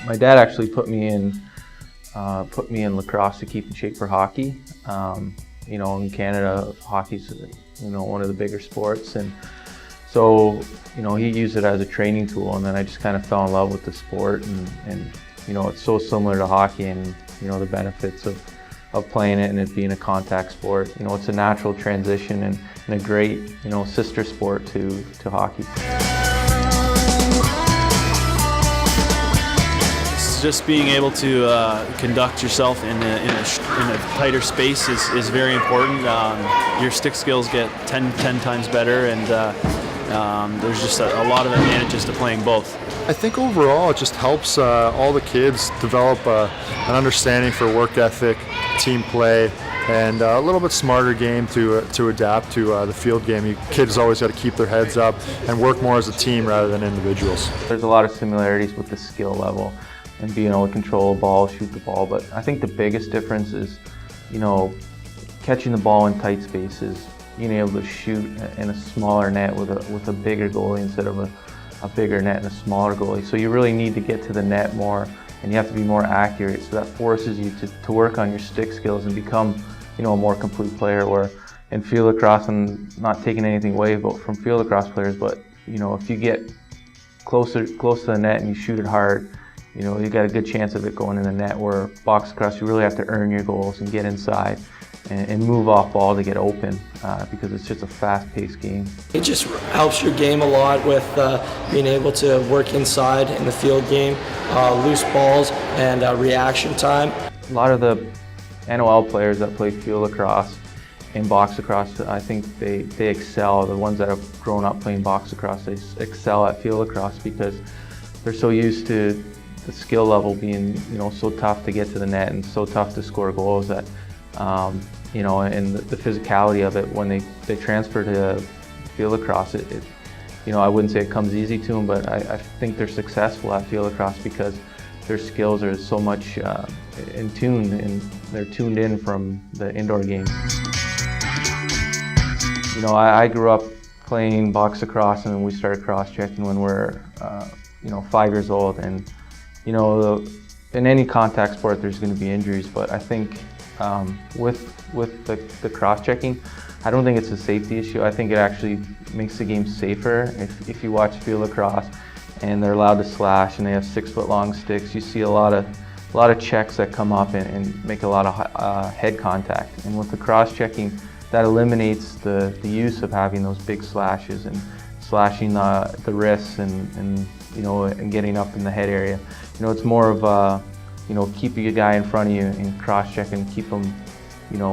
My dad actually put me in lacrosse to keep in shape for hockey. In Canada, hockey's one of the bigger sports, and so he used it as a training tool, and then I just kind of fell in love with the sport, and it's so similar to hockey, and the benefits of playing it and it being a contact sport. It's a natural transition and a great sister sport to hockey. Just being able to conduct yourself in a tighter space is very important. Your stick skills get 10 times better, and there's just a lot of advantages to playing both. I think overall it just helps all the kids develop an understanding for work ethic, team play, and a little bit smarter game to adapt to the field game. Kids always got to keep their heads up and work more as a team rather than individuals. There's a lot of similarities with the skill level and being able to control a ball, shoot the ball, but I think the biggest difference is, catching the ball in tight spaces, being able to shoot in a smaller net with a bigger goalie instead of a bigger net and a smaller goalie. So you really need to get to the net more, and you have to be more accurate. So that forces you to work on your stick skills and become, a more complete player. Where in field lacrosse, I'm not taking anything away from field lacrosse players, but if you get close to the net and you shoot it hard, you got a good chance of it going in the net. Where box lacrosse, you really have to earn your goals and get inside and move off ball to get open, because it's just a fast-paced game. It just helps your game a lot with being able to work inside in the field game, loose balls, and reaction time. A lot of the NOL players that play field lacrosse and box lacrosse, I think they excel. The ones that have grown up playing box lacrosse, they excel at field lacrosse because they're so used to the skill level being so tough to get to the net and so tough to score goals that and the physicality of it when they transfer to field lacrosse, I wouldn't say it comes easy to them, but I think they're successful at field lacrosse because their skills are so much in tune, and they're tuned in from the indoor game. I grew up playing box lacrosse, and we started cross-checking when we were 5 years old, and in any contact sport there's going to be injuries, but I think with the cross-checking, I don't think it's a safety issue. I think it actually makes the game safer. If you watch field lacrosse and they're allowed to slash and they have 6-foot-long sticks, you see a lot of checks that come up and make a lot of head contact. And with the cross-checking, that eliminates the use of having those big slashes and slashing the wrists and getting up in the head area. It's more of keeping a guy in front of you and cross-check and keep him,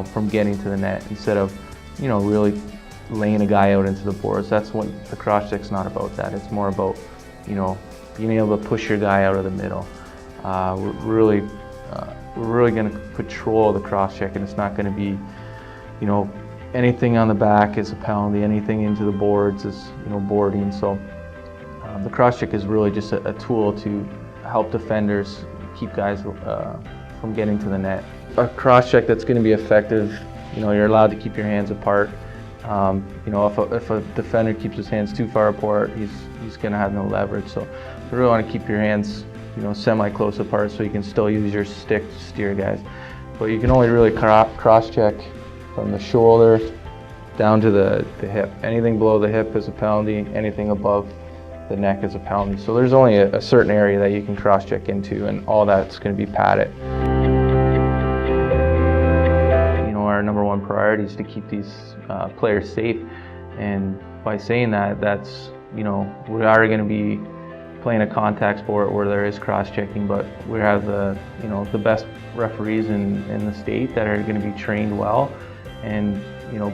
from getting to the net instead of, really laying a guy out into the boards. That's what the cross-check's not about. That it's more about, being able to push your guy out of the middle. We're really going to control the cross-check, and it's not going to be, anything on the back is a penalty. Anything into the boards is, boarding. So the cross-check is really just a tool to help defenders keep guys from getting to the net. A cross-check that's going to be effective, you're allowed to keep your hands apart. If a defender keeps his hands too far apart, he's going to have no leverage. So you really want to keep your hands, semi-close apart so you can still use your stick to steer guys. But you can only really cross-check from the shoulder down to the hip. Anything below the hip is a penalty. Anything above the neck is a penalty. So there's only a certain area that you can cross-check into, and all that's going to be padded. Our number one priority is to keep these players safe, and by saying that, that's we are going to be playing a contact sport where there is cross-checking, but we have the best referees in the state that are going to be trained well, and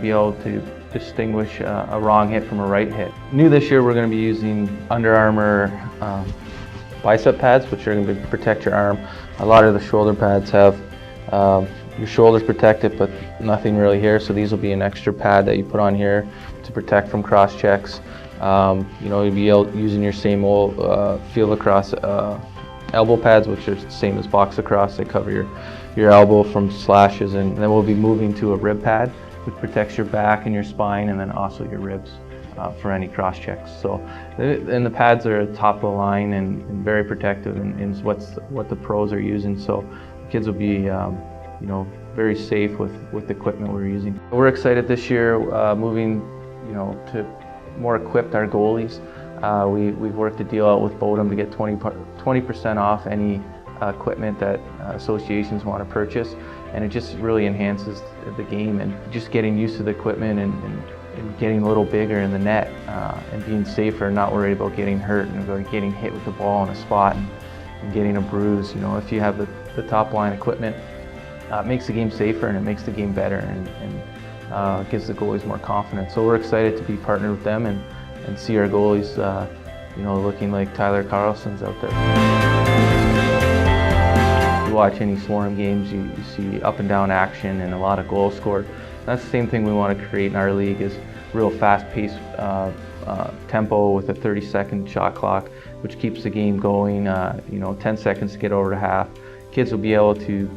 be able to distinguish a wrong hit from a right hit. New this year, we're going to be using Under Armour bicep pads, which are going to protect your arm. A lot of the shoulder pads have your shoulders protected, but nothing really here. So these will be an extra pad that you put on here to protect from cross checks. You'll be using your same old field lacrosse elbow pads, which are the same as box lacrosse. They cover your elbow from slashes, and then we'll be moving to a rib pad, which protects your back and your spine, and then also your ribs. for any cross checks. So, and the pads are top of the line and very protective, and what the pros are using. So, the kids will be, very safe with the equipment we're using. We're excited this year, moving, to more equipped our goalies. We've worked a deal out with Bodum to get 20% off any equipment that associations want to purchase, and it just really enhances the game, and just getting used to the equipment and getting a little bigger in the net, and being safer, not worried about getting hurt and getting hit with the ball in a spot and getting a bruise. If you have the top line equipment, it makes the game safer and it makes the game better, and gives the goalies more confidence. So we're excited to be partnered with them and see our goalies looking like Tyler Carlson's out there. You watch any Swarm games, you see up and down action and a lot of goals scored. That's the same thing we want to create in our league, is real fast-paced tempo with a 30-second shot clock, which keeps the game going. 10 seconds to get over to half. Kids will be able to,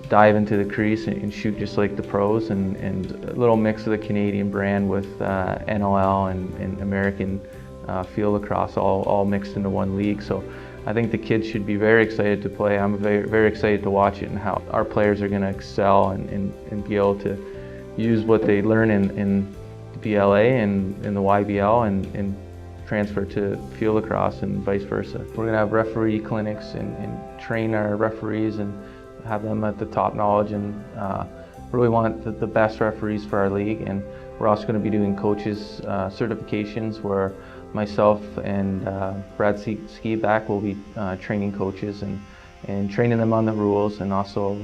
dive into the crease and shoot just like the pros, and a little mix of the Canadian brand with NLL and American field lacrosse all mixed into one league. So I think the kids should be very excited to play. I'm very, very excited to watch it and how our players are going to excel and be able to use what they learn in the BLA and in the YBL and transfer to field lacrosse and vice versa. We're going to have referee clinics and train our referees and have them at the top knowledge, and really want the best referees for our league. And we're also going to be doing coaches certifications, where myself and Brad Skiback will be training coaches and training them on the rules, and also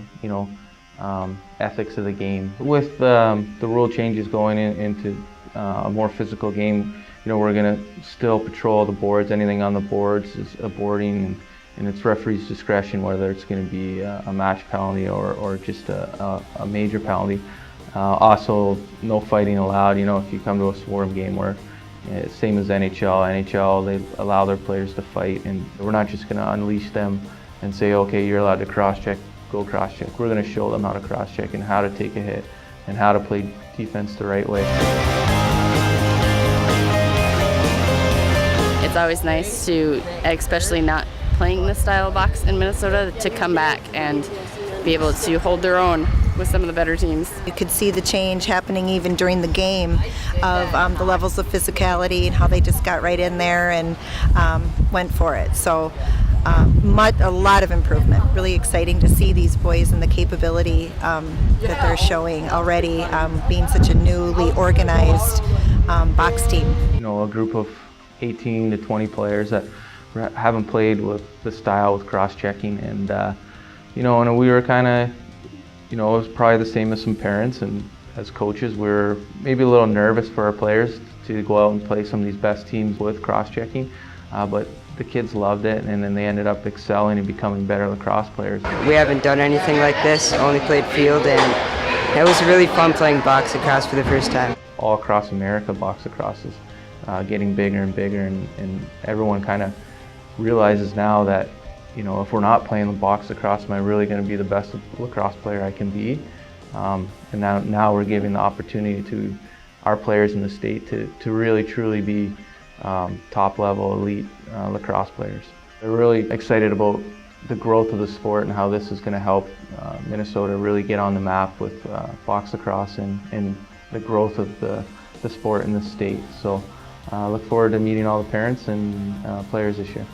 ethics of the game. With the rule changes going into a more physical game, we're going to still patrol the boards. Anything on the boards is a boarding, and it's referee's discretion whether it's going to be a match penalty or just a major penalty. Also, no fighting allowed. If you come to a Swarm game, where same as NHL, they allow their players to fight, and we're not just going to unleash them and say, okay, you're allowed to cross-check, go cross-check. We're going to show them how to cross-check and how to take a hit and how to play defense the right way. It's always nice to, especially not playing this style of box in Minnesota, to come back and be able to hold their own with some of the better teams. You could see the change happening even during the game of the levels of physicality and how they just got right in there and went for it. So a lot of improvement. Really exciting to see these boys and the capability that they're showing already, being such a newly organized box team. A group of 18 to 20 players that haven't played with the style with cross-checking, and and we were kind of, it was probably the same as some parents, and as coaches, we were maybe a little nervous for our players to go out and play some of these best teams with cross-checking, but the kids loved it, and then they ended up excelling and becoming better lacrosse players. We haven't done anything like this, only played field, and it was really fun playing box lacrosse for the first time. All across America, box lacrosse is getting bigger and bigger, and everyone kind of realizes now that, if we're not playing the box lacrosse, am I really going to be the best lacrosse player I can be? And now we're giving the opportunity to our players in the state to really truly be top level elite lacrosse players. They're really excited about the growth of the sport and how this is going to help Minnesota really get on the map with box lacrosse and the growth of the sport in the state. So look forward to meeting all the parents and players this year.